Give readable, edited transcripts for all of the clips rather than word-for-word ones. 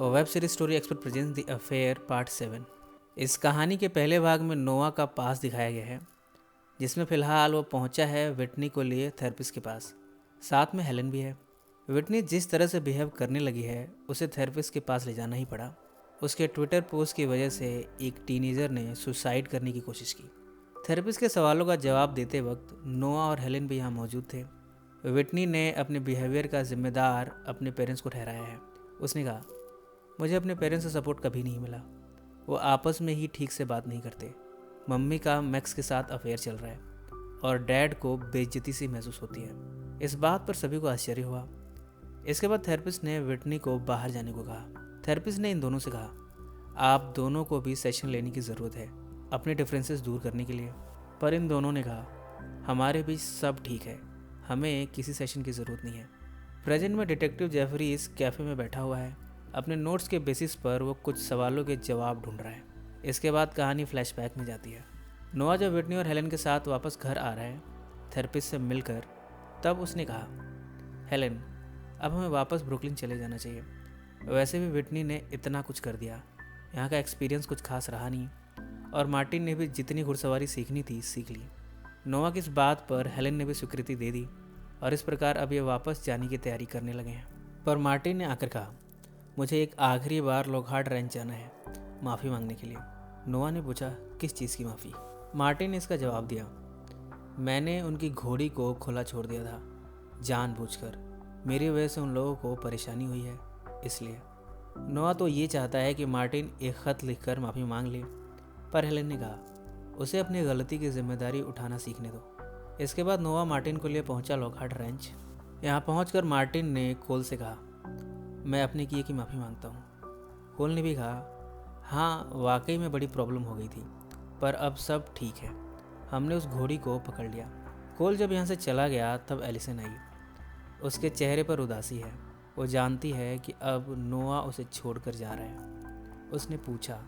Web series story expert presents the affair part 7। इस कहानी के पहले भाग में नोआ का पास दिखाया गया है, जिसमें फ़िलहाल वो पहुंचा है विटनी को लिए थेरेपिस्ट के पास। साथ में हेलन भी है। विटनी जिस तरह से बिहेव करने लगी है, उसे थेरेपिस्ट के पास ले जाना ही पड़ा। उसके ट्विटर पोस्ट की वजह से एक टीनेजर ने सुसाइड करने की कोशिश की। थेरेपिस्ट के सवालों का जवाब देते वक्त नोआ और हेलन भी यहाँ मौजूद थे। विटनी ने अपने बिहेवियर का जिम्मेदार अपने पेरेंट्स को ठहराया है। उसने कहा, मुझे अपने पेरेंट्स से सपोर्ट कभी नहीं मिला। वो आपस में ही ठीक से बात नहीं करते। मम्मी का मैक्स के साथ अफेयर चल रहा है और डैड को बेइज्जती सी महसूस होती है। इस बात पर सभी को आश्चर्य हुआ। इसके बाद थेरेपिस्ट ने विटनी को बाहर जाने को कहा। थेरेपिस्ट ने इन दोनों से कहा, आप दोनों को भी सेशन लेने की ज़रूरत है अपने डिफरेंसेस दूर करने के लिए। पर इन दोनों ने कहा, हमारे बीच सब ठीक है, हमें किसी सेशन की ज़रूरत नहीं है। प्रेजेंट में डिटेक्टिव जेफरी इस कैफ़े में बैठा हुआ है। अपने नोट्स के बेसिस पर वो कुछ सवालों के जवाब ढूंढ रहा है। इसके बाद कहानी फ्लैशबैक में जाती है। नोआ जब विटनी और हेलन के साथ वापस घर आ रहा है थेरेपिस्ट से मिलकर, तब उसने कहा, हेलन, अब हमें वापस ब्रुकलिन चले जाना चाहिए। वैसे भी विटनी ने इतना कुछ कर दिया, यहाँ का एक्सपीरियंस कुछ खास रहा नहीं, और मार्टिन ने भी जितनी घुड़सवारी सीखनी थी सीख ली। नोआ की इस बात पर हेलन ने भी स्वीकृति दे दी और इस प्रकार अब ये वापस जाने की तैयारी करने लगे हैं। पर मार्टिन ने आकर कहा, मुझे एक आखिरी बार लॉकहार्ट रेंच जाना है माफ़ी मांगने के लिए। नोआ ने पूछा, किस चीज़ की माफ़ी? मार्टिन ने इसका जवाब दिया, मैंने उनकी घोड़ी को खुला छोड़ दिया था जानबूझकर। मेरी वजह से उन लोगों को परेशानी हुई है, इसलिए। नोआ तो ये चाहता है कि मार्टिन एक ख़त लिखकर माफ़ी मांग ले, पर हेलन ने कहा, उसे अपनी गलती की जिम्मेदारी उठाना सीखने दो। इसके बाद नोआ मार्टिन को लिए पहुंचा लॉकहार्ट रेंच। यहाँ पहुंचकर मार्टिन ने कोल से कहा, मैं अपने किए की माफ़ी मांगता हूँ। कोल ने भी कहा, हाँ वाकई में बड़ी प्रॉब्लम हो गई थी, पर अब सब ठीक है, हमने उस घोड़ी को पकड़ लिया। कोल जब यहाँ से चला गया तब एलिसन आई। उसके चेहरे पर उदासी है। वो जानती है कि अब नोआ उसे छोड़कर जा रहा है। उसने पूछा,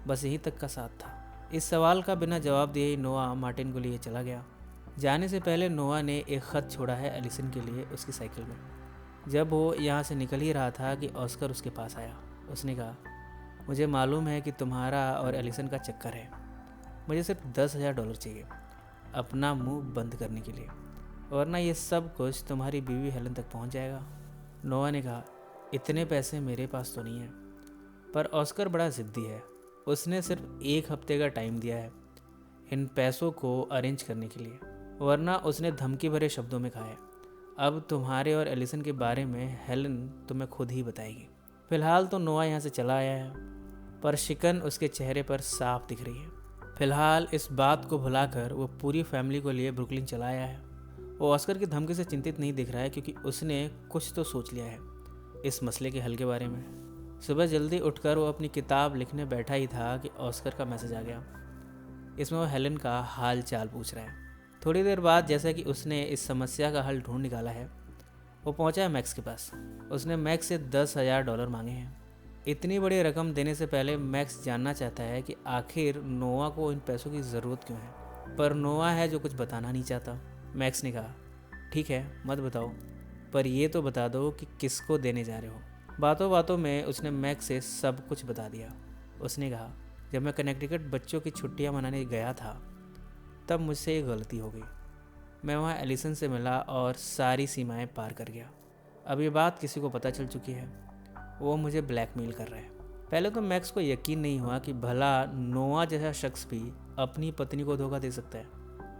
बस यहीं तक का साथ था? इस सवाल का बिना जवाब दिए ही नोआ मार्टिन को लिए चला गया। जाने से पहले नोआ ने एक ख़त छोड़ा है एलिसन के लिए उसकी साइकिल में। जब वो यहाँ से निकल ही रहा था कि ऑस्कर उसके पास आया। उसने कहा, मुझे मालूम है कि तुम्हारा और एलिसन का चक्कर है, मुझे सिर्फ $10,000 चाहिए अपना मुंह बंद करने के लिए, वरना ये सब कुछ तुम्हारी बीवी हेलन तक पहुँच जाएगा। नोआ ने कहा, इतने पैसे मेरे पास तो नहीं है। पर ऑस्कर बड़ा ज़िद्दी है। उसने सिर्फ 1 हफ्ते का टाइम दिया है इन पैसों को अरेंज करने के लिए, वरना उसने धमकी भरे शब्दों में कहा है, अब तुम्हारे और एलिसन के बारे में हेलन तुम्हें खुद ही बताएगी। फिलहाल तो नोआ यहाँ से चला आया है, पर शिकन उसके चेहरे पर साफ दिख रही है। फिलहाल इस बात को भुलाकर वो पूरी फैमिली को लिए ब्रुकलिन चला आया है। वो ऑस्कर की धमकी से चिंतित नहीं दिख रहा है, क्योंकि उसने कुछ तो सोच लिया है इस मसले के हल के बारे में। सुबह जल्दी उठकर वो अपनी किताब लिखने बैठा ही था कि ऑस्कर का मैसेज आ गया। इसमें वो हेलन का हाल चाल पूछ रहा है। थोड़ी देर बाद जैसा कि उसने इस समस्या का हल ढूंढ निकाला है, वो पहुंचा है मैक्स के पास। उसने मैक्स से $10,000 मांगे हैं। इतनी बड़ी रकम देने से पहले मैक्स जानना चाहता है कि आखिर नोआ को इन पैसों की ज़रूरत क्यों है, पर नोआ है जो कुछ बताना नहीं चाहता। मैक्स ने कहा, ठीक है मत बताओ, पर ये तो बता दो कि किसको देने जा रहे हो। बातों बातों में उसने मैक्स से सब कुछ बता दिया। उसने कहा, जब मैं कनेक्टिकट बच्चों की छुट्टियां मनाने गया था तब मुझसे एक गलती हो गई। मैं वहाँ एलिसन से मिला और सारी सीमाएं पार कर गया। अब ये बात किसी को पता चल चुकी है, वो मुझे ब्लैकमेल कर रहा है। पहले तो मैक्स को यकीन नहीं हुआ कि भला नोआ जैसा शख्स भी अपनी पत्नी को धोखा दे सकता है।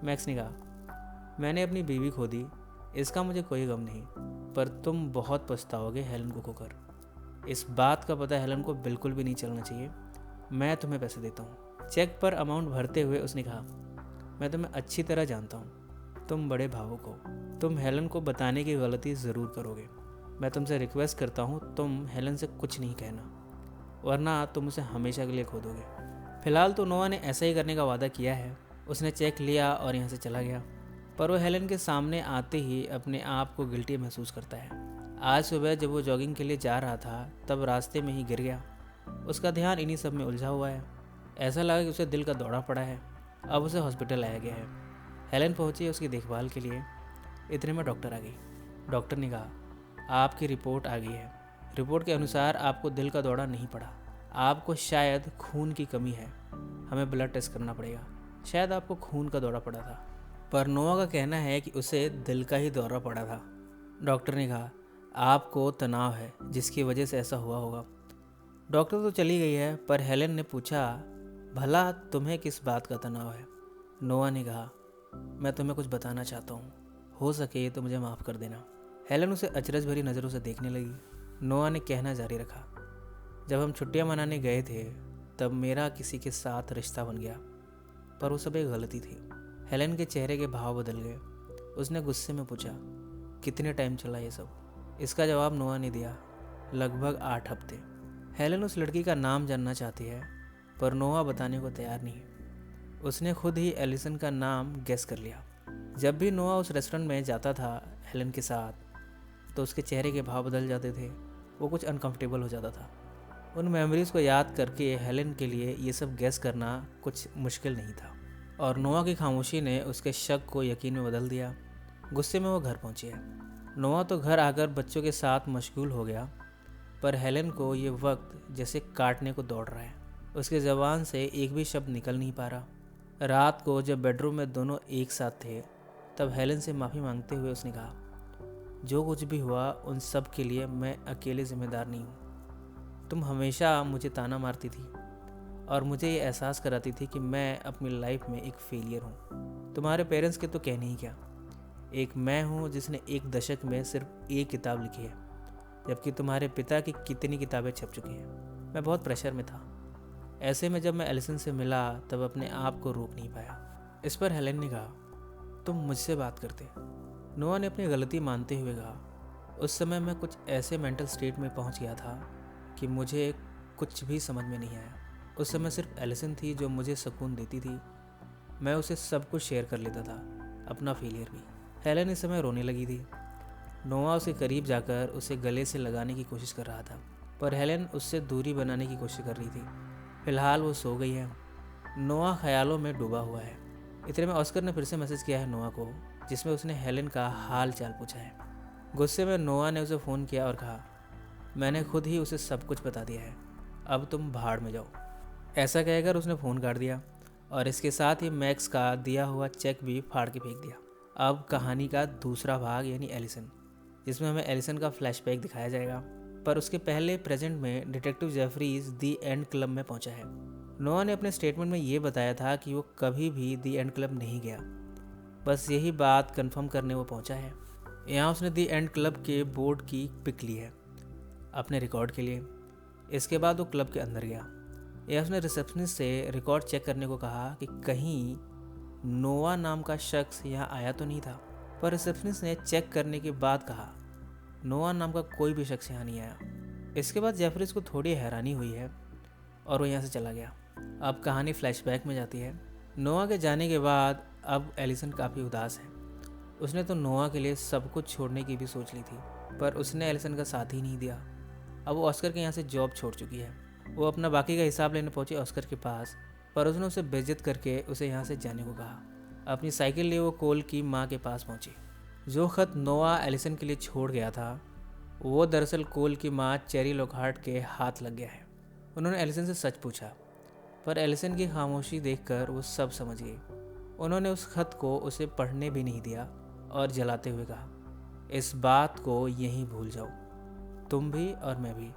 मैक्स ने कहा, मैंने अपनी बीवी खो दी, इसका मुझे कोई गम नहीं, पर तुम बहुत पछताओगे हेलन को खोकर। इस बात का पता हेलन को बिल्कुल भी नहीं चलना चाहिए। मैं तुम्हें पैसे देता हूँ। चेक पर अमाउंट भरते हुए उसने कहा, मैं तुम्हें अच्छी तरह जानता हूँ, तुम बड़े भावुक हो, तुम हेलन को बताने की गलती ज़रूर करोगे। मैं तुमसे रिक्वेस्ट करता हूँ, तुम हेलन से कुछ नहीं कहना, वरना तुम उसे हमेशा के लिए खो दोगे। फिलहाल तो नोआ ने ऐसा ही करने का वादा किया है। उसने चेक लिया और यहाँ से चला गया, पर वो हेलन के सामने आते ही अपने आप को गिल्टी महसूस करता है। आज सुबह जब वो जॉगिंग के लिए जा रहा था तब रास्ते में ही गिर गया। उसका ध्यान इन्हीं सब में उलझा हुआ है। ऐसा लगा कि उसे दिल का दौरा पड़ा है। अब उसे हॉस्पिटल लाया गया है। हेलन पहुंची उसकी देखभाल के लिए। इतने में डॉक्टर आ गई। डॉक्टर ने कहा, आपकी रिपोर्ट आ गई है, रिपोर्ट के अनुसार आपको दिल का दौरा नहीं पड़ा, आपको शायद खून की कमी है, हमें ब्लड टेस्ट करना पड़ेगा। शायद आपको खून का दौरा पड़ा था। पर नोआ का कहना है कि उसे दिल का ही दौरा पड़ा था। डॉक्टर ने कहा, आपको तनाव है जिसकी वजह से ऐसा हुआ होगा। डॉक्टर तो चली गई है, पर हेलेन ने पूछा, भला तुम्हें किस बात का तनाव है? नोआ ने कहा, मैं तुम्हें कुछ बताना चाहता हूँ, हो सके तो मुझे माफ़ कर देना। हेलेन उसे अचरज भरी नज़रों से देखने लगी। नोआ ने कहना जारी रखा, जब हम छुट्टियां मनाने गए थे तब मेरा किसी के साथ रिश्ता बन गया, पर वो सब एक गलती थी। हेलेन के चेहरे के भाव बदल गए। उसने गुस्से में पूछा, कितने टाइम चला ये सब? इसका जवाब नोआ ने दिया, लगभग 8 हफ्ते। हेलेन उस लड़की का नाम जानना चाहती है, पर नोआ बताने को तैयार नहीं। उसने खुद ही एलिसन का नाम गेस कर लिया। जब भी नोआ उस रेस्टोरेंट में जाता था हेलेन के साथ, तो उसके चेहरे के भाव बदल जाते थे। वो कुछ अनकंफर्टेबल हो जाता था। उन मेमोरीज़ को याद करके हेलेन के लिए ये सब गेस करना कुछ मुश्किल नहीं था, और नोआ की खामोशी ने उसके शक को यकीन में बदल दिया। गुस्से में वो घर पहुंची है। नोआ तो घर आकर बच्चों के साथ मशगूल हो गया, पर हेलेन को ये वक्त जैसे काटने को दौड़ रहा है। उसके ज़बान से एक भी शब्द निकल नहीं पा रहा। रात को जब बेडरूम में दोनों एक साथ थे, तब हेलेन से माफ़ी मांगते हुए उसने कहा, जो कुछ भी हुआ उन सब के लिए मैं अकेले जिम्मेदार नहीं हूँ। तुम हमेशा मुझे ताना मारती थी और मुझे ये एहसास कराती थी कि मैं अपनी लाइफ में एक फेलियर हूँ। तुम्हारे पेरेंट्स के तो कहने ही क्या, एक मैं हूँ जिसने एक दशक में सिर्फ एक किताब लिखी है, जबकि तुम्हारे पिता की कितनी किताबें छप चुकी हैं। मैं बहुत प्रेशर में था। ऐसे में जब मैं एलिसन से मिला तब अपने आप को रोक नहीं पाया। इस पर हेलेन ने कहा, तुम मुझसे बात करते। नोआ ने अपनी गलती मानते हुए कहा, उस समय मैं कुछ ऐसे मेंटल स्टेट में पहुंच गया था कि मुझे कुछ भी समझ में नहीं आया। उस समय सिर्फ एलिसन थी जो मुझे सुकून देती थी। मैं उसे सब कुछ शेयर कर लेता था, अपना फेलियर भी। हेलेन इस समय रोने लगी थी। नोआ उसके करीब जाकर उसे गले से लगाने की कोशिश कर रहा था, पर हेलेन उससे दूरी बनाने की कोशिश कर रही थी। फिलहाल वो सो गई है। नोआ ख्यालों में डूबा हुआ है। इतने में ऑस्कर ने फिर से मैसेज किया है नोआ को, जिसमें उसने हेलेन का हाल चाल पूछा है। गुस्से में नोआ ने उसे फ़ोन किया और कहा, मैंने खुद ही उसे सब कुछ बता दिया है, अब तुम भाड़ में जाओ। ऐसा कहकर उसने फ़ोन काट दिया और इसके साथ ही मैक्स का दिया हुआ चेक भी फाड़ के फेंक दिया। अब कहानी का दूसरा भाग यानी एलिसन, जिसमें हमें एलिसन का फ्लैशबैक दिखाया जाएगा, पर उसके पहले प्रेजेंट में detective Jefferies the and club में पहुंचा है। नोआ ने अपने स्टेटमेंट में ये बताया था कि वो कभी भी दी एंड क्लब नहीं गया, बस यही बात कंफर्म करने वो पहुंचा है। यहाँ उसने दी एंड क्लब के बोर्ड की पिक ली है अपने रिकॉर्ड के लिए। इसके बाद वो क्लब के अंदर गया। यह उसने रिसेप्शनिस्ट से रिकॉर्ड चेक करने को कहा कि कहीं नोआ नाम का शख्स यहाँ आया तो नहीं था, पर रिसेप्शनिस्ट ने चेक करने के बाद कहा, नोआ नाम का कोई भी शख्स यहाँ नहीं आया। इसके बाद जेफरीज को थोड़ी हैरानी हुई है और वो यहाँ से चला गया। अब कहानी फ्लैशबैक में जाती है। नोआ के जाने के बाद अब एलिसन काफ़ी उदास है। उसने तो नोआ के लिए सब कुछ छोड़ने की भी सोच ली थी, पर उसने एलिसन का साथ ही नहीं दिया। अब वो ऑस्कर के यहाँ से जॉब छोड़ चुकी है। वो अपना बाकी का हिसाब लेने पहुंची ऑस्कर के पास, पर उसने उसे बेइज्जत करके उसे यहाँ से जाने को कहा। अपनी साइकिल लिए वो कोल की माँ के पास पहुंची। जो ख़त नोआ एलिसन के लिए छोड़ गया था, वो दरअसल कोल की माँ चेरी लॉकहार्ट के हाथ लग गया है। उन्होंने एलिसन से सच पूछा, पर एलिसन की खामोशी देखकर वो सब समझ गई। उन्होंने उस खत को उसे पढ़ने भी नहीं दिया और जलाते हुए कहा, इस बात को यहीं भूल जाओ, तुम भी और मैं भी।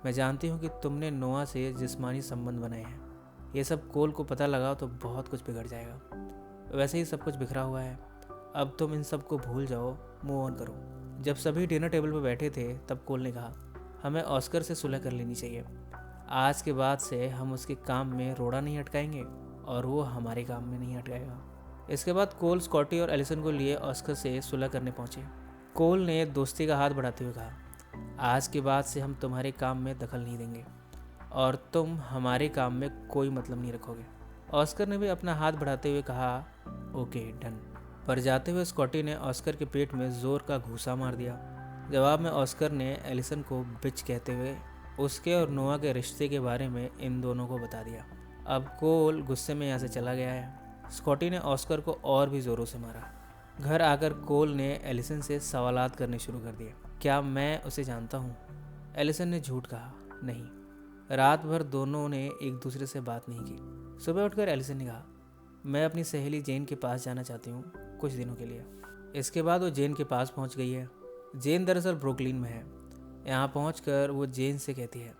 मैं जानती हूँ कि तुमने नोआ से जिस्मानी संबंध बनाए हैं। ये सब कोल को पता लगा तो बहुत कुछ बिगड़ जाएगा। वैसे ही सब कुछ बिखरा हुआ है। अब तुम इन सब को भूल जाओ, मूव ऑन करो। जब सभी डिनर टेबल पर बैठे थे तब कोल ने कहा, हमें ऑस्कर से सुलह कर लेनी चाहिए। आज के बाद से हम उसके काम में रोड़ा नहीं अटकाएंगे और वो हमारे काम में नहीं अटकाएगा। इसके बाद कोल स्कॉटी और एलिसन को लिए ऑस्कर से सुलह करने पहुंचे। कोल ने दोस्ती का हाथ बढ़ाते हुए कहा, आज के बाद से हम तुम्हारे काम में दखल नहीं देंगे और तुम हमारे काम में कोई मतलब नहीं रखोगे। ऑस्कर ने भी अपना हाथ बढ़ाते हुए कहा, ओके डन। पर जाते हुए स्कॉटी ने ऑस्कर के पेट में जोर का घूंसा मार दिया। जवाब में ऑस्कर ने एलिसन को बिच कहते हुए उसके और नोआ के रिश्ते के बारे में इन दोनों को बता दिया। अब कोल गुस्से में यहाँ से चला गया है। स्कॉटी ने ऑस्कर को और भी ज़ोरों से मारा। घर आकर कोल ने एलिसन से सवालात करने शुरू कर दिए। क्या मैं उसे जानता हूँ? एलिसन ने झूठ कहा, नहीं। रात भर दोनों ने एक दूसरे से बात नहीं की। सुबह उठकर एलिसन ने कहा, मैं अपनी सहेली जेन के पास जाना चाहती हूँ कुछ दिनों के लिए। इसके बाद वो जेन के पास पहुँच गई है। जेन दरअसल ब्रुकलिन में है। यहाँ पहुँचकर वो जेन से कहती है,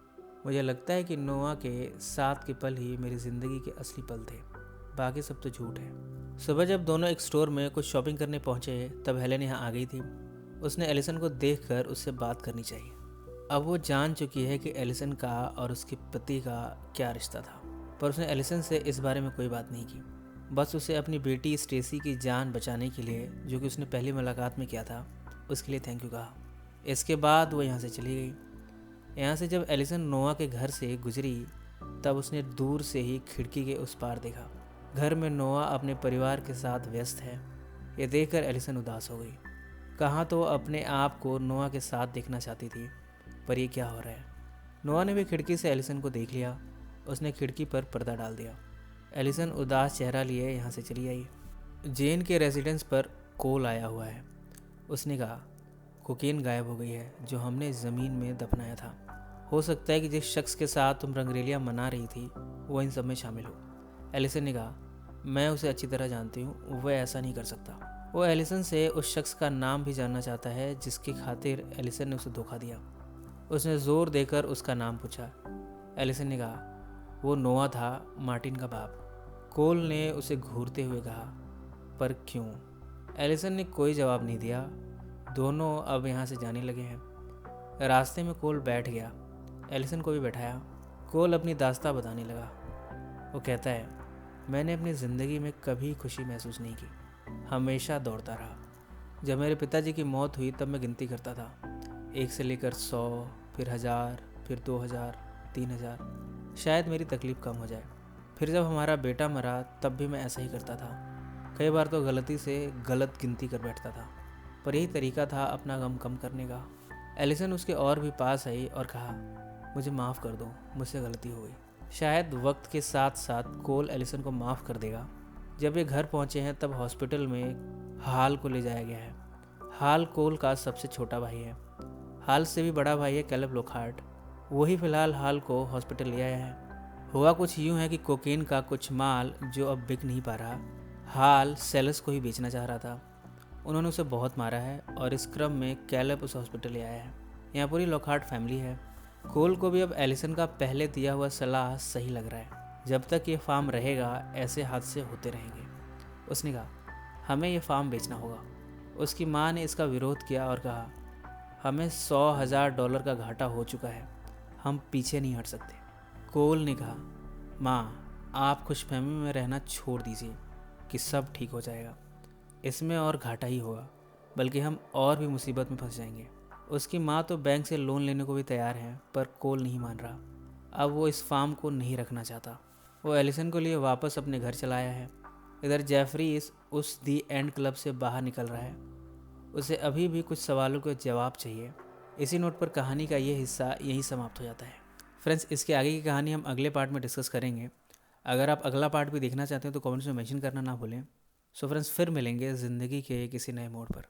मुझे लगता है कि नोआ के साथ के पल ही मेरी ज़िंदगी के असली पल थे, बाकी सब तो झूठ है। सुबह जब दोनों एक स्टोर में कुछ शॉपिंग करने पहुँचे तब हेलेन यहाँ आ गई थी। उसने एलिसन को देखकर उससे बात करनी चाहिए। अब वो जान चुकी है कि एलिसन का और उसके पति का क्या रिश्ता था, पर उसने एलिसन से इस बारे में कोई बात नहीं की। बस उसे अपनी बेटी स्टेसी की जान बचाने के लिए, जो कि उसने पहली मुलाकात में किया था, उसके लिए थैंक यू कहा। इसके बाद वो यहाँ से चली गई। यहाँ से जब एलिसन नोआ के घर से गुजरी तब उसने दूर से ही खिड़की के उस पार देखा। घर में नोआ अपने परिवार के साथ व्यस्त है। ये देखकर एलिसन उदास हो गई। कहाँ तो वो अपने आप को नोआ के साथ देखना चाहती थी, पर ये क्या हो रहा है। नोआ ने भी खिड़की से एलिसन को देख लिया। उसने खिड़की पर पर्दा डाल दिया। एलिसन उदास चेहरा लिए यहाँ से चली आई। जेन के रेजिडेंस पर कोल आया हुआ है। उसने कहा, कोकीन गायब हो गई है जो हमने ज़मीन में दफनाया था। हो सकता है कि जिस शख्स के साथ तुम रंगरेलियाँ मना रही थी वो इन सब में शामिल हो। एलिसन ने कहा, मैं उसे अच्छी तरह जानती हूँ, वह ऐसा नहीं कर सकता। वो एलिसन से उस शख्स का नाम भी जानना चाहता है जिसकी खातिर एलिसन ने उसे धोखा दिया। उसने ज़ोर देकर उसका नाम पूछा। एलिसन ने कहा, वो नोआ था, मार्टिन का बाप। कोल ने उसे घूरते हुए कहा, पर क्यों? एलिसन ने कोई जवाब नहीं दिया। दोनों अब यहाँ से जाने लगे हैं। रास्ते में कोल बैठ गया। एलिसन को भी बैठाया। कोल अपनी दास्तां बताने लगा। वो कहता है, मैंने अपनी ज़िंदगी में कभी खुशी महसूस नहीं की, हमेशा दौड़ता रहा। जब मेरे पिताजी की मौत हुई तब मैं गिनती करता था, 1 से लेकर 100, फिर 1000, फिर 2000, 3000, शायद मेरी तकलीफ़ कम हो जाए। फिर जब हमारा बेटा मरा तब भी मैं ऐसा ही करता था। कई बार तो गलती से गलत गिनती कर बैठता था, पर यही तरीका था अपना गम कम करने का। एलिसन उसके और भी पास आई और कहा, मुझे माफ़ कर दो, मुझसे गलती हो गई। शायद वक्त के साथ साथ कोल एलिसन को माफ़ कर देगा। जब ये घर पहुँचे हैं तब हॉस्पिटल में हाल को ले जाया गया है। हाल कोल का सबसे छोटा भाई है। हाल से भी बड़ा भाई है कैलेब लॉकहार्ट। वही फ़िलहाल हाल को हॉस्पिटल ले आया है। हुआ कुछ यूँ है कि कोकेन का कुछ माल जो अब बिक नहीं पा रहा, हाल सेल्स को ही बेचना चाह रहा था। उन्होंने उसे बहुत मारा है और इस क्रम में कैलेब उस हॉस्पिटल ले आया है। यहाँ पूरी लॉकहार्ट फैमिली है। कोल को भी अब एलिसन का पहले दिया हुआ सलाह सही लग रहा है। जब तक ये फार्म रहेगा ऐसे हादसे होते रहेंगे। उसने कहा, हमें ये फार्म बेचना होगा। उसकी माँ ने इसका विरोध किया और कहा, हमें $100,000 का घाटा हो चुका है, हम पीछे नहीं हट सकते। कोल ने कहा, माँ आप खुशफहमी में रहना छोड़ दीजिए कि सब ठीक हो जाएगा। इसमें और घाटा ही होगा, बल्कि हम और भी मुसीबत में फंस जाएंगे। उसकी माँ तो बैंक से लोन लेने को भी तैयार है, पर कोल नहीं मान रहा। अब वो इस फार्म को नहीं रखना चाहता। वो एलिसन को लिए वापस अपने घर चला आया है। इधर जेफरी उस दी एंड क्लब से बाहर निकल रहा है। उसे अभी भी कुछ सवालों के जवाब चाहिए। इसी नोट पर कहानी का ये हिस्सा यहीं समाप्त हो जाता है। फ्रेंड्स, इसके आगे की कहानी हम अगले पार्ट में डिस्कस करेंगे। अगर आप अगला पार्ट भी देखना चाहते हैं तो कमेंट्स में मेंशन करना ना भूलें। सो फ्रेंड्स, फिर मिलेंगे ज़िंदगी के किसी नए मोड़ पर।